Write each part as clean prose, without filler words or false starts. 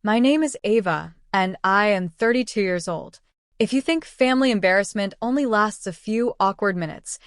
My name is Ava, and I am 32 years old. If you think family embarrassment only lasts a few awkward minutes,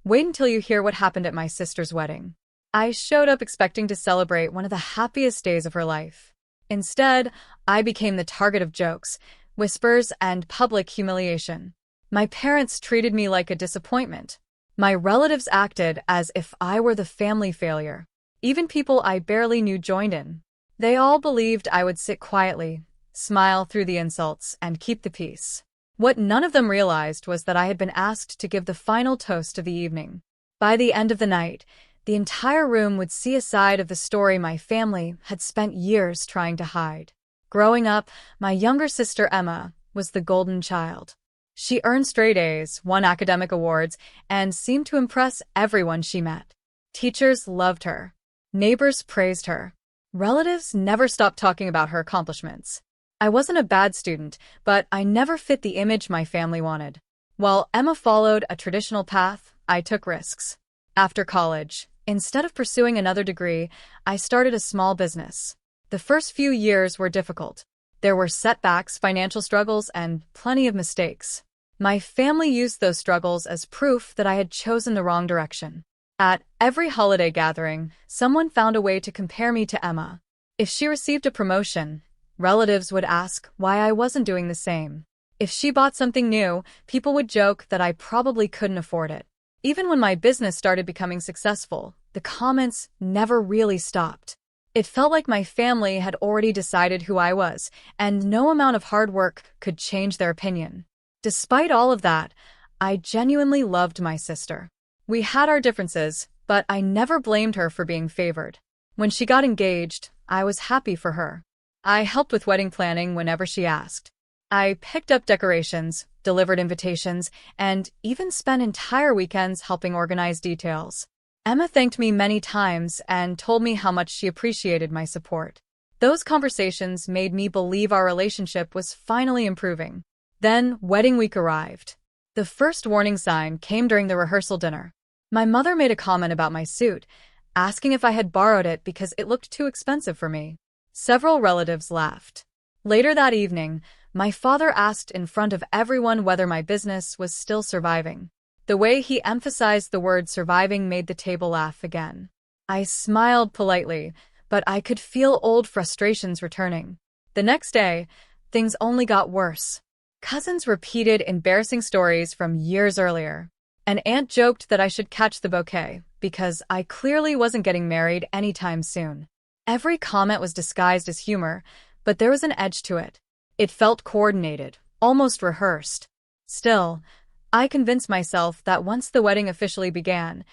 wait until you hear what happened at my sister's wedding. I showed up expecting to celebrate one of the happiest days of her life. Instead, I became the target of jokes, whispers, and public humiliation. My parents treated me like a disappointment. My relatives acted as if I were the family failure. Even people I barely knew joined in. They all believed I would sit quietly, smile through the insults, and keep the peace. What none of them realized was that I had been asked to give the final toast of the evening. By the end of the night, the entire room would see a side of the story my family had spent years trying to hide. Growing up, my younger sister Emma was the golden child. She earned straight A's, won academic awards, and seemed to impress everyone she met. Teachers loved her. Neighbors praised her. Relatives never stopped talking about her accomplishments. I wasn't a bad student, but I never fit the image my family wanted. While Emma followed a traditional path, I took risks. After college, instead of pursuing another degree, I started a small business. The first few years were difficult. There were setbacks, financial struggles, and plenty of mistakes. My family used those struggles as proof that I had chosen the wrong direction. At every holiday gathering, someone found a way to compare me to Emma. If she received a promotion, relatives would ask why I wasn't doing the same. If she bought something new, people would joke that I probably couldn't afford it. Even when my business started becoming successful, the comments never really stopped. It felt like my family had already decided who I was, and no amount of hard work could change their opinion. Despite all of that, I genuinely loved my sister. We had our differences, but I never blamed her for being favored. When she got engaged, I was happy for her. I helped with wedding planning whenever she asked. I picked up decorations, delivered invitations, and even spent entire weekends helping organize details. Emma thanked me many times and told me how much she appreciated my support. Those conversations made me believe our relationship was finally improving. Then, wedding week arrived. The first warning sign came during the rehearsal dinner. My mother made a comment about my suit, asking if I had borrowed it because it looked too expensive for me. Several relatives laughed. Later that evening, my father asked in front of everyone whether my business was still surviving. The way he emphasized the word surviving made the table laugh again. I smiled politely, but I could feel old frustrations returning. The next day, things only got worse. Cousins repeated embarrassing stories from years earlier. An aunt joked that I should catch the bouquet, because I clearly wasn't getting married anytime soon. Every comment was disguised as humor, but there was an edge to it. It felt coordinated, almost rehearsed. Still, I convinced myself that once the wedding officially began,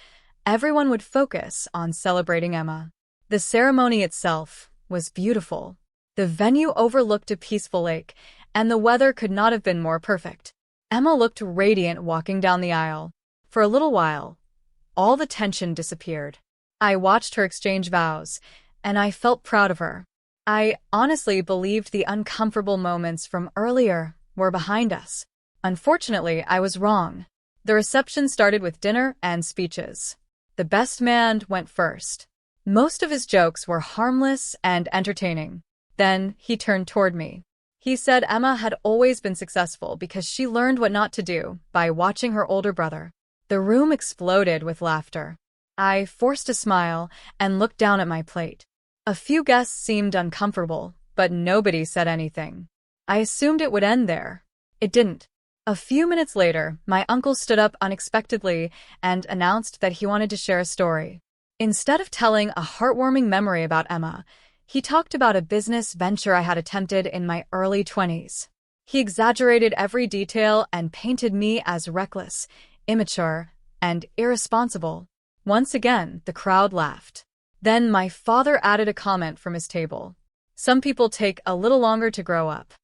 everyone would focus on celebrating Emma. The ceremony itself was beautiful. The venue overlooked a peaceful lake, and the weather could not have been more perfect. Emma looked radiant walking down the aisle. For a little while, all the tension disappeared. I watched her exchange vows, and I felt proud of her. I honestly believed the uncomfortable moments from earlier were behind us. Unfortunately, I was wrong. The reception started with dinner and speeches. The best man went first. Most of his jokes were harmless and entertaining. Then he turned toward me. He said Emma had always been successful because she learned what not to do by watching her older brother. The room exploded with laughter. I forced a smile and looked down at my plate. A few guests seemed uncomfortable, but nobody said anything. I assumed it would end there. It didn't. A few minutes later, my uncle stood up unexpectedly and announced that he wanted to share a story. Instead of telling a heartwarming memory about Emma, he talked about a business venture I had attempted in my early 20s. He exaggerated every detail and painted me as reckless, immature, and irresponsible. Once again, the crowd laughed. Then my father added a comment from his table. Some people take a little longer to grow up.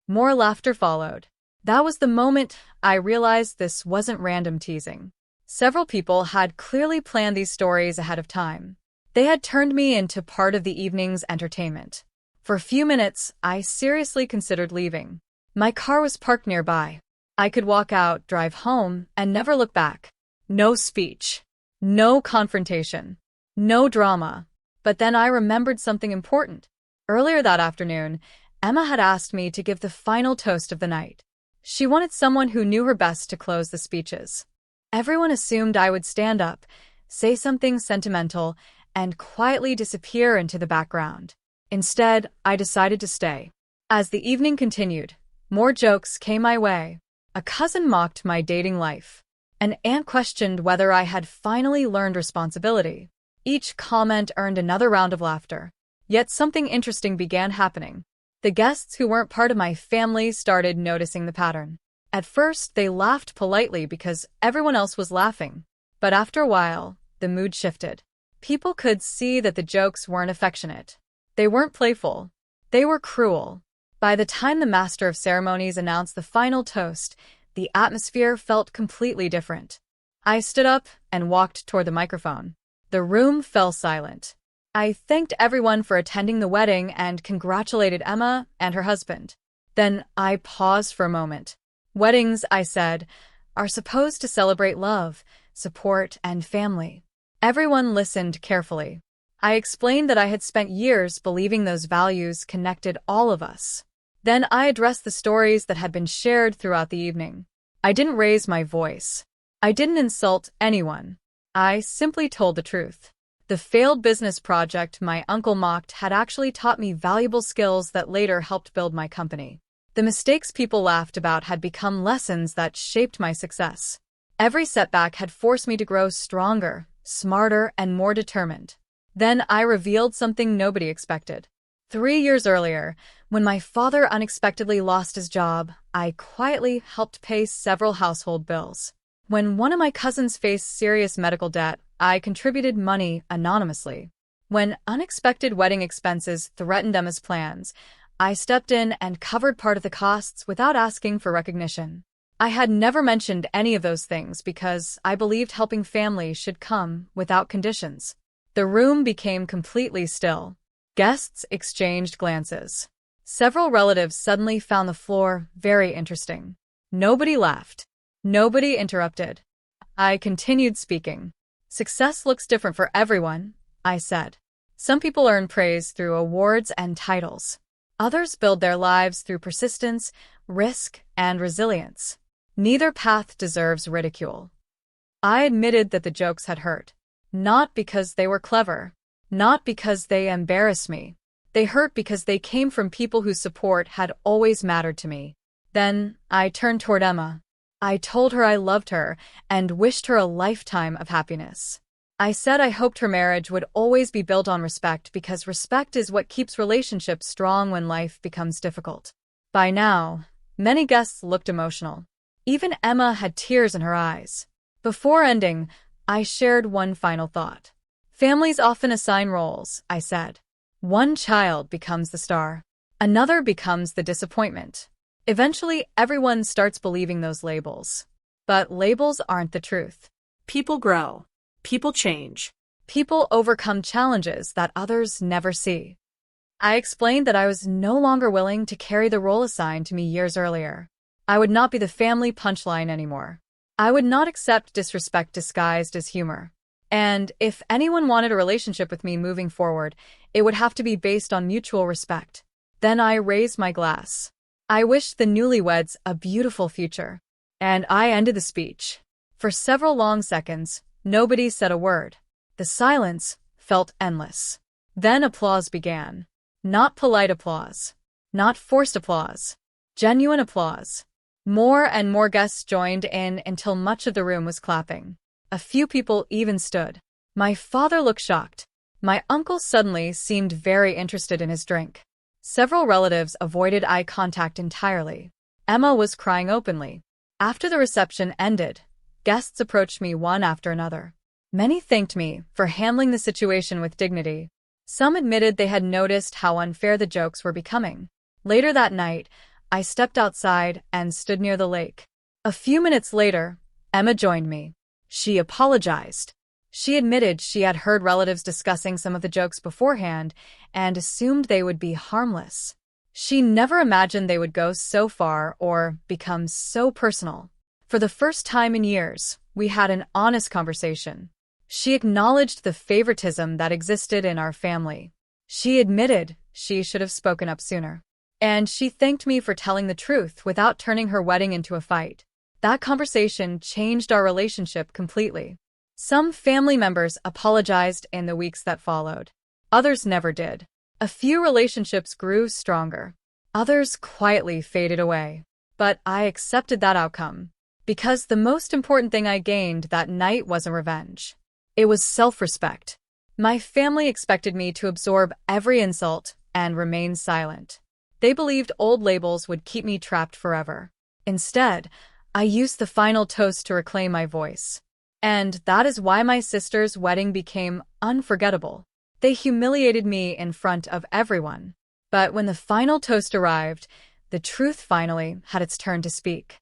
More laughter followed. That was the moment I realized this wasn't random teasing. Several people had clearly planned these stories ahead of time. They had turned me into part of the evening's entertainment. For a few minutes, I seriously considered leaving. My car was parked nearby. I could walk out, drive home, and never look back. No speech. No confrontation. No drama. But then I remembered something important. Earlier that afternoon, Emma had asked me to give the final toast of the night. She wanted someone who knew her best to close the speeches. Everyone assumed I would stand up, say something sentimental, and quietly disappear into the background. Instead, I decided to stay. As the evening continued, more jokes came my way. A cousin mocked my dating life. An aunt questioned whether I had finally learned responsibility. Each comment earned another round of laughter. Yet something interesting began happening. The guests who weren't part of my family started noticing the pattern. At first, they laughed politely because everyone else was laughing. But after a while, the mood shifted. People could see that the jokes weren't affectionate. They weren't playful. They were cruel. By the time the master of ceremonies announced the final toast, the atmosphere felt completely different. I stood up and walked toward the microphone. The room fell silent. I thanked everyone for attending the wedding and congratulated Emma and her husband. Then I paused for a moment. Weddings, I said, are supposed to celebrate love, support, and family. Everyone listened carefully. I explained that I had spent years believing those values connected all of us. Then I addressed the stories that had been shared throughout the evening. I didn't raise my voice. I didn't insult anyone. I simply told the truth. The failed business project my uncle mocked had actually taught me valuable skills that later helped build my company. The mistakes people laughed about had become lessons that shaped my success. Every setback had forced me to grow stronger, smarter, and more determined. Then I revealed something nobody expected. 3 years earlier, when my father unexpectedly lost his job, I quietly helped pay several household bills. When one of my cousins faced serious medical debt, I contributed money anonymously. When unexpected wedding expenses threatened Emma's plans, I stepped in and covered part of the costs without asking for recognition. I had never mentioned any of those things because I believed helping family should come without conditions. The room became completely still. Guests exchanged glances. Several relatives suddenly found the floor very interesting. Nobody laughed. Nobody interrupted. I continued speaking. Success looks different for everyone, I said. Some people earn praise through awards and titles. Others build their lives through persistence, risk, and resilience. Neither path deserves ridicule. I admitted that the jokes had hurt. Not because they were clever. Not because they embarrassed me. They hurt because they came from people whose support had always mattered to me. Then I turned toward Emma. I told her I loved her and wished her a lifetime of happiness. I said I hoped her marriage would always be built on respect because respect is what keeps relationships strong when life becomes difficult. By now, many guests looked emotional. Even Emma had tears in her eyes. Before ending, I shared one final thought. Families often assign roles, I said. One child becomes the star. Another becomes the disappointment. Eventually, everyone starts believing those labels. But labels aren't the truth. People grow. People change. People overcome challenges that others never see. I explained that I was no longer willing to carry the role assigned to me years earlier. I would not be the family punchline anymore. I would not accept disrespect disguised as humor. And if anyone wanted a relationship with me moving forward, it would have to be based on mutual respect. Then I raised my glass. I wished the newlyweds a beautiful future. And I ended the speech. For several long seconds, nobody said a word. The silence felt endless. Then applause began. Not polite applause. Not forced applause. Genuine applause. More and more guests joined in until much of the room was clapping. A few people even stood. My father looked shocked. My uncle suddenly seemed very interested in his drink. Several relatives avoided eye contact entirely. Emma was crying openly. After the reception ended, guests approached me one after another. Many thanked me for handling the situation with dignity. Some admitted they had noticed how unfair the jokes were becoming. Later that night, I stepped outside and stood near the lake. A few minutes later, Emma joined me. She apologized. She admitted she had heard relatives discussing some of the jokes beforehand and assumed they would be harmless. She never imagined they would go so far or become so personal. For the first time in years, we had an honest conversation. She acknowledged the favoritism that existed in our family. She admitted she should have spoken up sooner. And she thanked me for telling the truth without turning her wedding into a fight. That conversation changed our relationship completely. Some family members apologized in the weeks that followed. Others never did. A few relationships grew stronger. Others quietly faded away. But I accepted that outcome. Because the most important thing I gained that night wasn't revenge. It was self-respect. My family expected me to absorb every insult and remain silent. They believed old labels would keep me trapped forever. Instead, I used the final toast to reclaim my voice. And that is why my sister's wedding became unforgettable. They humiliated me in front of everyone. But when the final toast arrived, the truth finally had its turn to speak.